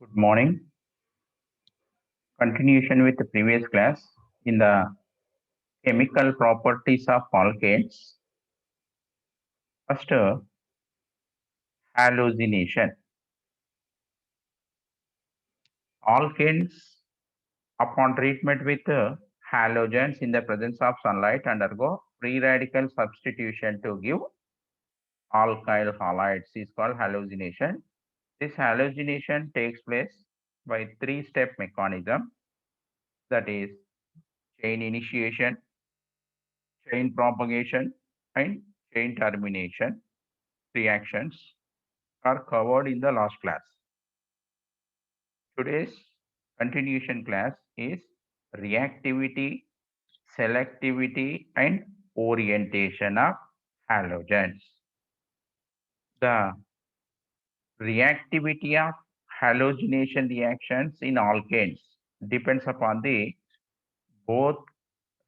Good morning. Continuation with the previous class in the chemical properties of alkanes. First, halogenation. Alkanes, upon treatment with halogens in the presence of sunlight, undergo free radical substitution to give alkyl halides is called halogenation. This halogenation takes place by three-step mechanism, that is chain initiation, chain propagation, and chain termination reactions are covered in the last class. Today's continuation class is reactivity, selectivity, and orientation of halogens. The reactivity of halogenation reactions in alkanes depends upon the both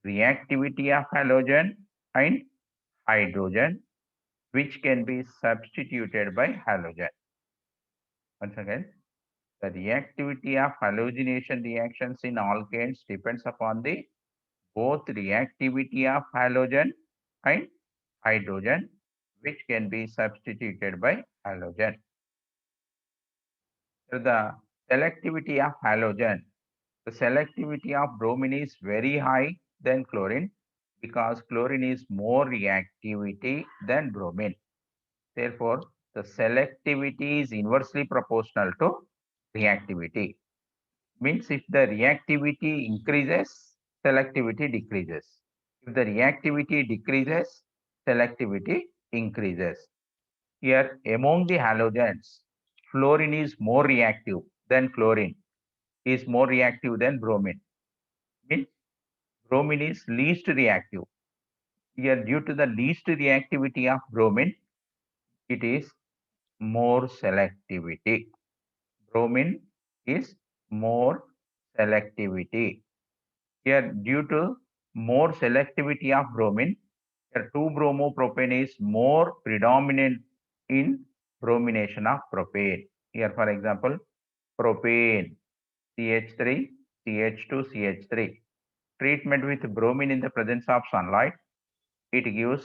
reactivity of halogen and hydrogen, which can be substituted by halogen. Once again, the reactivity of halogenation reactions in alkanes depends upon the both reactivity of halogen and hydrogen, which can be substituted by halogen. So the selectivity of halogen, the selectivity of bromine is very high than chlorine because chlorine is more reactivity than bromine. Therefore, the selectivity is inversely proportional to reactivity. Means if the reactivity increases, selectivity decreases. If the reactivity decreases, selectivity increases. Here, among the halogens, fluorine is more reactive than chlorine, is more reactive than bromine. Means bromine is least reactive. Here, due to the least reactivity of bromine, it is more selectivity. Bromine is more selectivity. Here, due to more selectivity of bromine, here 2-bromopropane is more predominant in bromination of propane. Here, for example, propane, CH3, CH2, CH3. Treatment with bromine in the presence of sunlight, it gives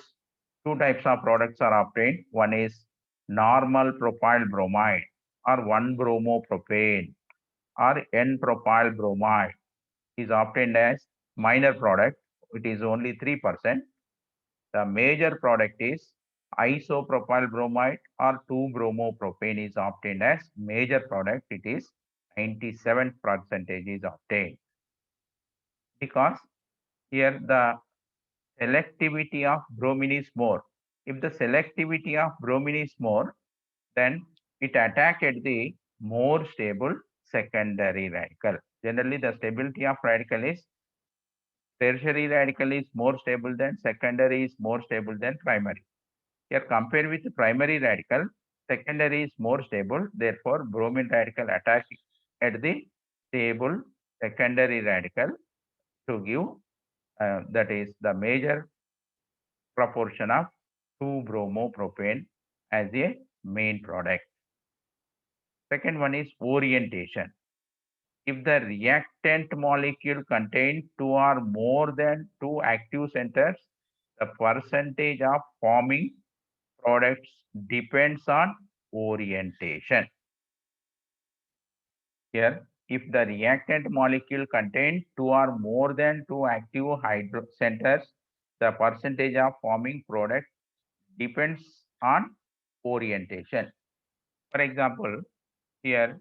two types of products are obtained. One is normal propyl bromide or 1-bromopropane or N-propyl bromide is obtained as minor product. It is only 3%. The major product is isopropyl bromide or 2-bromopropane is obtained as major product. It is 97% is obtained. Because here the selectivity of bromine is more. If the selectivity of bromine is more, then it attack at the more stable secondary radical. Generally, the stability of radical is tertiary radical is more stable than secondary is more stable than primary. Here, compared with the primary radical, secondary is more stable. Therefore, bromine radical attack at the stable secondary radical to give that is the major proportion of 2-bromopropane as a main product. Second one is orientation. If the reactant molecule contains two or more than two active centers, the percentage of forming products depends on orientation. Here, if the reactant molecule contains two or more than two active hydro centers, the percentage of forming product depends on orientation. For example, here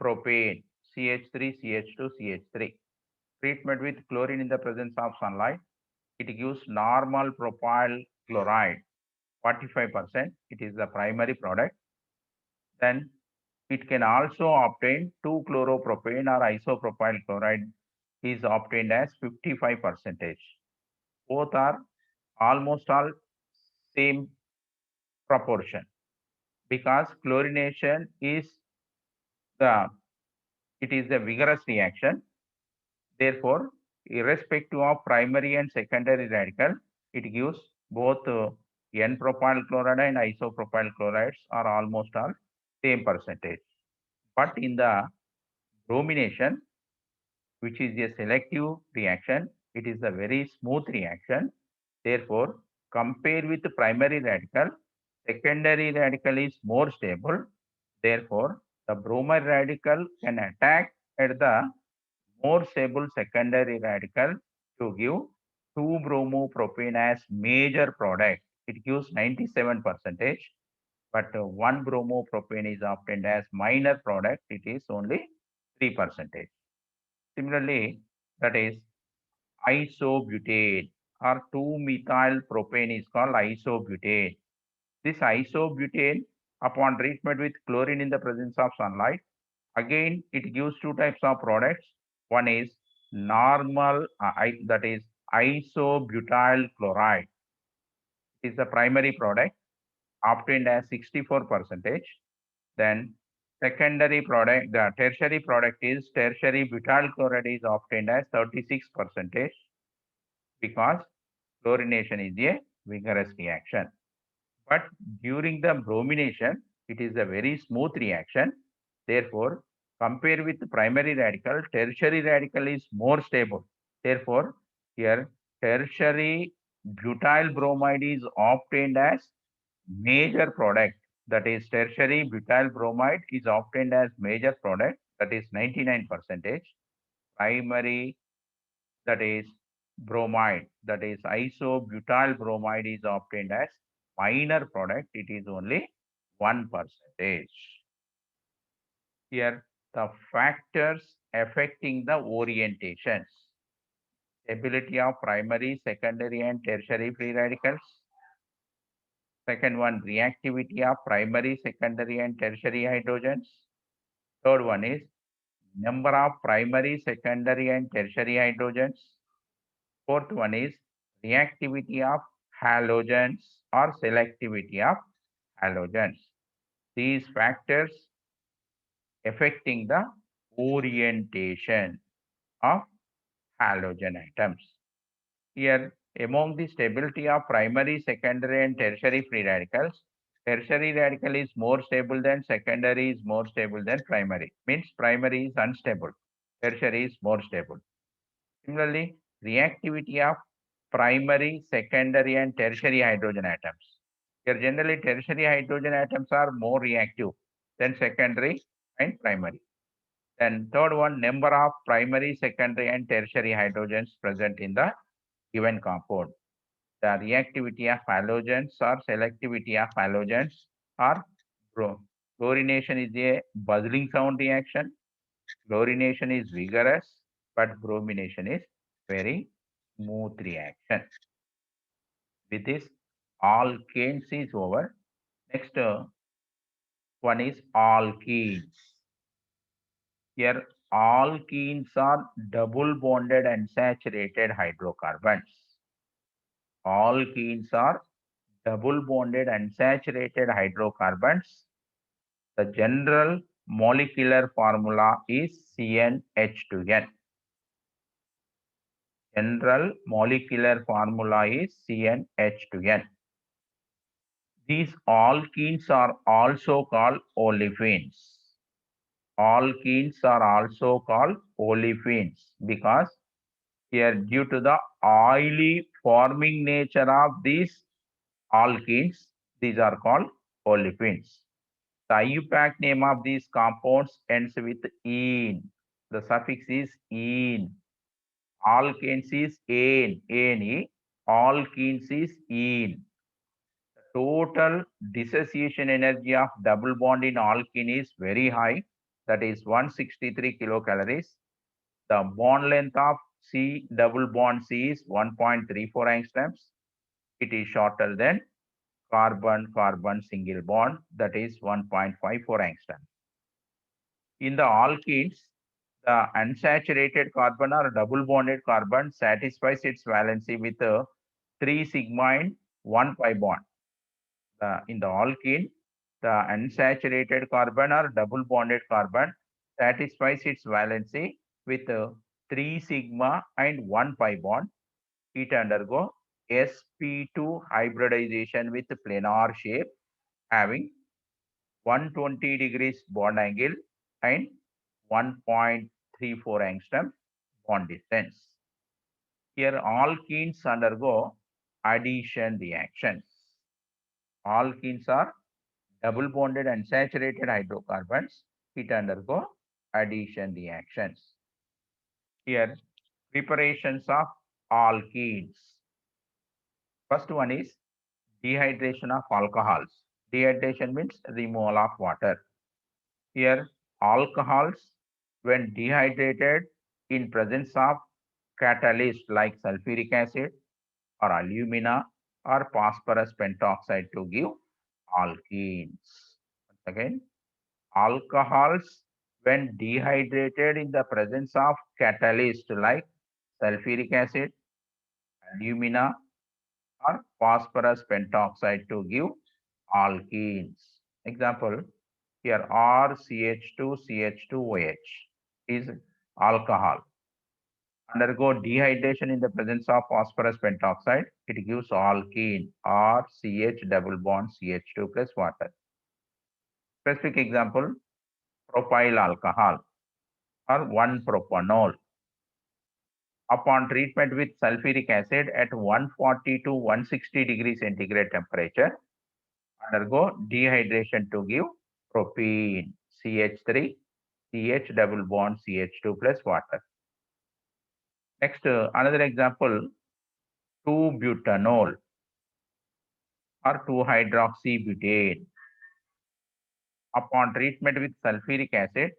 propane, CH3, CH2, CH3. Treatment with chlorine in the presence of sunlight, it gives normal propyl chloride, 45%. It is the primary product. Then it can also obtain 2-chloropropane or isopropyl chloride is obtained as 55%. Both are almost all same proportion because chlorination is it is a vigorous reaction. Therefore, irrespective of primary and secondary radical, it gives both N-propyl chloride and isopropyl chlorides are almost all same percentage. But in the Bromination, which is a selective reaction, it is a very smooth reaction. Therefore, compared with the primary radical, secondary radical is more stable. Therefore, the bromide radical can attack at the more stable secondary radical to give 2-bromopropane as major product. It gives 97%, but 1-bromopropane is obtained as minor product. It is only 3%. Similarly, that is isobutane or 2-methyl propane is called isobutane. This isobutane, upon treatment with chlorine in the presence of sunlight, again it gives two types of products. One is normal, that is isobutyl chloride. It is the primary product obtained as 64%. Then secondary product, the tertiary product is tertiary butyl chloride is obtained as 36% because chlorination is a vigorous reaction. But during the bromination, it is a very smooth reaction. Therefore, compared with the primary radical, tertiary radical is more stable. Therefore, here tertiary butyl bromide is obtained as major product. That is tertiary butyl bromide is obtained as major product. That is 99%. Primary, that is bromide, that is isobutyl bromide is obtained as minor product. It is only 1%. Here, the factors affecting the orientations: stability of primary, secondary, and tertiary free radicals. Second one, reactivity of primary, secondary, and tertiary hydrogens. Third one is number of primary, secondary, and tertiary hydrogens. Fourth one is reactivity of halogens or selectivity of halogens. These factors affecting the orientation of halogen atoms. Here, among the stability of primary, secondary, and tertiary free radicals, tertiary radical is more stable than secondary, is more stable than primary. Means primary is unstable, tertiary is more stable. Similarly, reactivity of primary, secondary, and tertiary hydrogen atoms. Here, generally, tertiary hydrogen atoms are more reactive than secondary and primary. Then third one, number of primary, secondary, and tertiary hydrogens present in the given compound. The reactivity of halogens or selectivity of halogens or chlorination is a buzzing sound reaction. Chlorination is vigorous, but bromination is very smooth reaction. With this, alkanes is over. Next one is alkenes. Here, alkenes are double bonded unsaturated hydrocarbons. Alkenes are double bonded unsaturated hydrocarbons. The general molecular formula is CnH2n. General molecular formula is CnH2n. These alkenes are also called olefins. Alkenes are also called olefins because here, due to the oily forming nature of these alkenes, these are called olefins. The IUPAC name of these compounds ends with "ene." The suffix is "ene." Alkanes is "ane," "ane." Alkenes is "ene." The total dissociation energy of double bond in alkene is very high. That is 163 kilocalories. The bond length of C double bond C is 1.34 angstroms. It is shorter than carbon-carbon single bond, that is 1.54 angstroms. In the alkenes, the unsaturated carbon or double bonded carbon satisfies its valency with 3 sigma and 1 pi bond. In the alkene, the unsaturated carbon or double bonded carbon satisfies its valency with 3 sigma and 1 pi bond. It undergo sp2 hybridization with planar shape having 120 degrees bond angle and 1.34 angstrom bond distance. Here alkenes undergo addition reactions. Alkenes are double bonded unsaturated hydrocarbons. It undergo addition reactions. Here preparations of alkenes. First one is dehydration of alcohols. Dehydration means removal of water. Here alcohols, when dehydrated in presence of catalyst like sulfuric acid or alumina or phosphorus pentoxide to give alkenes. Once again, alcohols when dehydrated in the presence of catalyst like sulfuric acid, alumina or phosphorus pentoxide to give alkenes. Example, here RCH2CH2OH is alcohol. Undergo dehydration in the presence of phosphorus pentoxide, it gives alkene RCH double bond CH2 plus water. Specific example, propyl alcohol or 1-propanol. Upon treatment with sulfuric acid at 140 to 160 degrees centigrade temperature, undergo dehydration to give propene CH3 CH double bond CH2 plus water. Next, another example, 2-butanol or 2-hydroxybutane. Upon treatment with sulfuric acid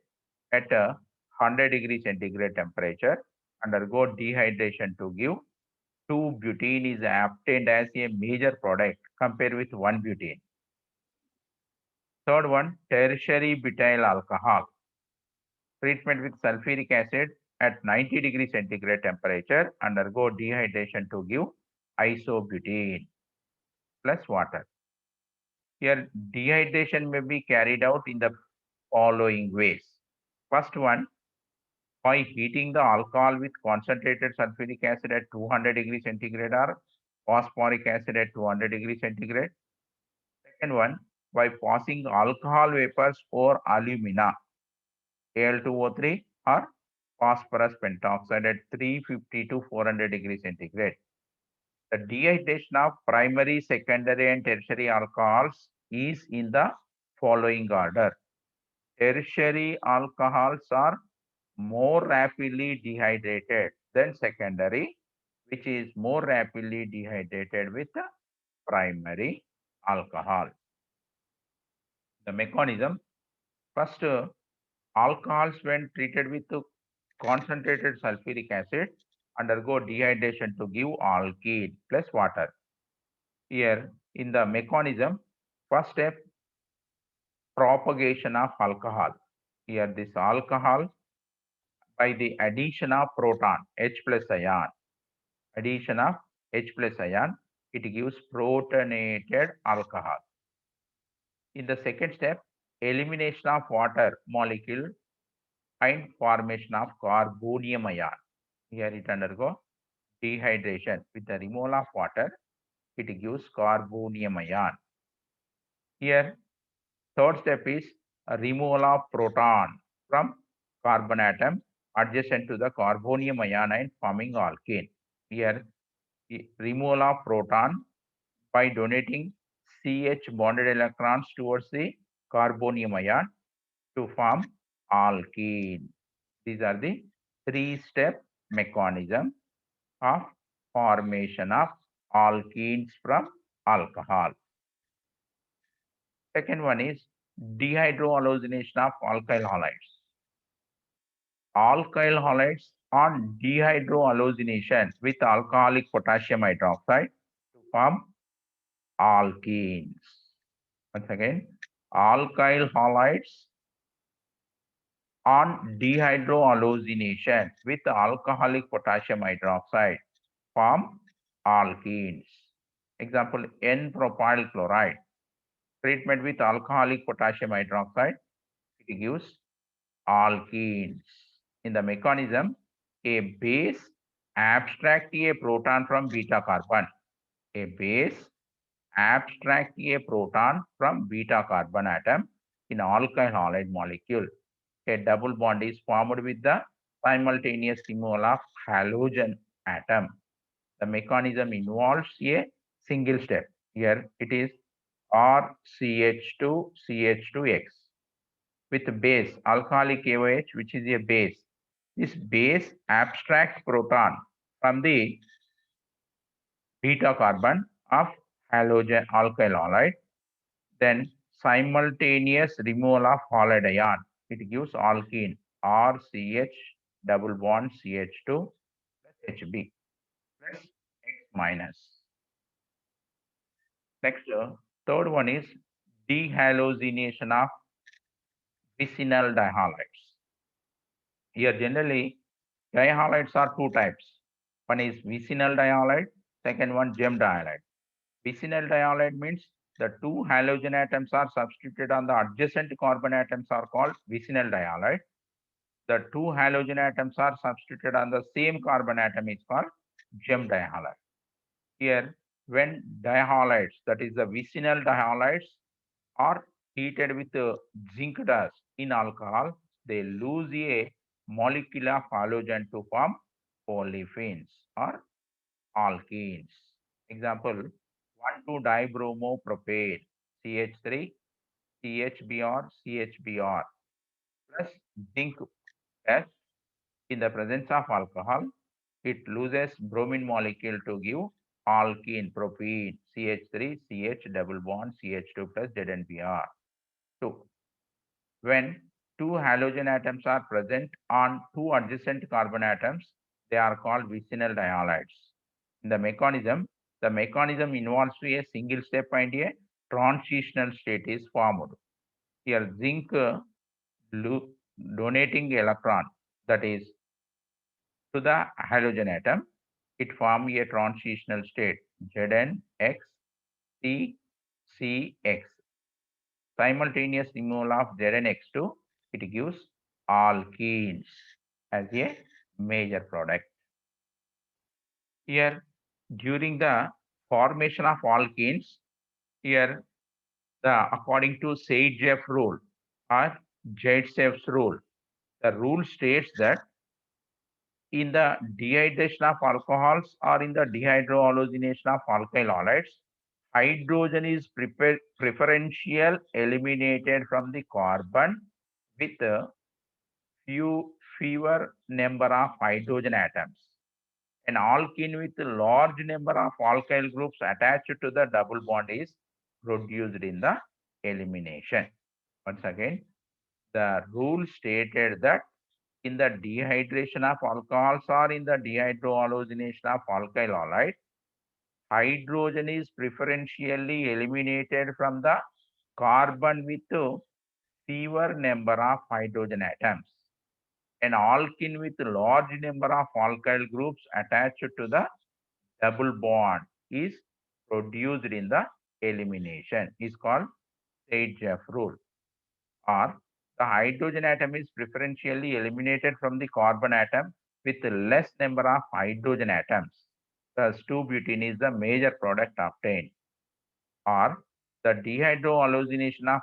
at 100 degree centigrade temperature, undergo dehydration to give 2-butene is obtained as a major product compared with 1-butene. Third one, tertiary butyl alcohol. Treatment with sulfuric acid at 90 degree centigrade temperature, undergo dehydration to give isobutene plus water. Here, dehydration may be carried out in the following ways. First one, by heating the alcohol with concentrated sulfuric acid at 200 degrees centigrade or phosphoric acid at 200 degrees centigrade. Second one, by passing alcohol vapors over alumina, Al2O3 or phosphorus pentoxide at 350 to 400 degrees centigrade. The dehydration of primary, secondary, and tertiary alcohols is in the following order. Tertiary alcohols are more rapidly dehydrated than secondary, which is more rapidly dehydrated with the primary alcohol. The mechanism, first, alcohols when treated with concentrated sulfuric acid undergo dehydration to give alkene plus water. Here in the mechanism, first step, propagation of alcohol. Here this alcohol by the addition of proton H plus ion, addition of H plus ion, it gives protonated alcohol. In the second step, elimination of water molecule and formation of carbonium ion. Here it undergo dehydration with the removal of water, it gives carbonium ion. Here, third step is a removal of proton from carbon atom adjacent to the carbonium ion and forming alkane. Here, the removal of proton by donating CH bonded electrons towards the carbonium ion to form alkene. These are the three-step mechanism of formation of alkenes from alcohol. Second one is dehydrohallucination of alkyl halides. Alkyl halides on dehydrohallucination with alcoholic potassium hydroxide to form alkenes. Once again, alkyl halides on dehydrohallucination with alcoholic potassium hydroxide form alkenes. Example, N-propyl chloride. Treatment with alcoholic potassium hydroxide, it gives alkenes. In the mechanism, a base abstract a proton from beta carbon. A base abstract a proton from beta carbon atom in alkyl halide molecule. a double bond is formed with the simultaneous removal of halogen atom. The mechanism involves a single step. Here it is RCH2CH2X with base alcoholic AOH, which is a base. This base abstracts proton from the beta carbon of halogen alkyl halide. Then simultaneous removal of halide ion. It gives alkene RCH double bond CH2 plus HB plus X minus. Next, third one is dehalogenation of vicinal dihalides. Here generally dihalides are two types. One is vicinal dihalide, second one gem dihalide. Vicinal dihalide means the two halogen atoms are substituted on the adjacent carbon atoms are called vicinal dihalide. The two halogen atoms are substituted on the same carbon atom is called gem dihalide. Here, when dihalides, that is the vicinal dihalides, are heated with zinc dust in alcohol, they lose a molecule of halogen to form olefins or alkenes. Example, 1,2-dibromopropane, CH3, CHBr, CHBr plus zinc dust in the presence of alcohol, it loses bromine molecule to give alkene propene CH3 CH double bond CH2 plus ZnBr. 2. When two halogen atoms are present on two adjacent carbon atoms, they are called vicinal dihalides. In the mechanism involves a single step and a transitional state is formed. Here zinc donating electron, that is to the halogen atom, it forms a transitional state ZnX CCX. Simultaneous removal of ZnX2, it gives alkenes as a major product. Here, during the formation of alkenes, here according to Zaitsev rule or Zaitsev's rule, the rule states that in the dehydration of alcohols or in the dehydrohalogenation of alkyl halides, hydrogen is preferential eliminated from the carbon with fewer number of hydrogen atoms. An alkene with a large number of alkyl groups attached to the double bond is produced in the elimination. Once again, the rule stated that in the dehydration of alcohols or in the dehydrohalogenation of alkyl halide, hydrogen is preferentially eliminated from the carbon with fewer number of hydrogen atoms. An alkene with large number of alkyl groups attached to the double bond is produced in the elimination is called Zaitsev rule. Or the hydrogen atom is preferentially eliminated from the carbon atom with less number of hydrogen atoms. Thus 2-butene is the major product obtained. Or the dehydrohalogenation of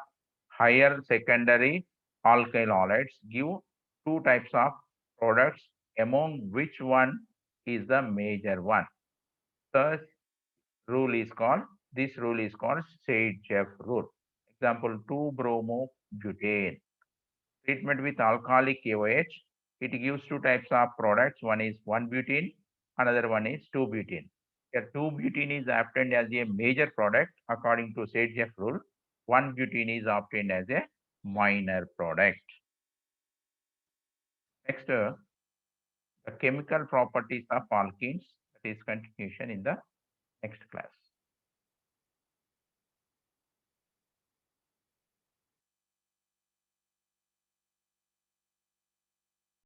higher secondary alkyl halides give two types of products, among which one is the major one. Thus, this rule is called Zaitsev rule. Example, 2-bromobutane. Treatment with alcoholic AOH, it gives two types of products. One is 1-butene, another one is 2-butene. Here 2-butene is obtained as a major product according to Zaitsev rule. 1-butene is obtained as a minor product. Next, the chemical properties of alkenes, that is continuation in the next class.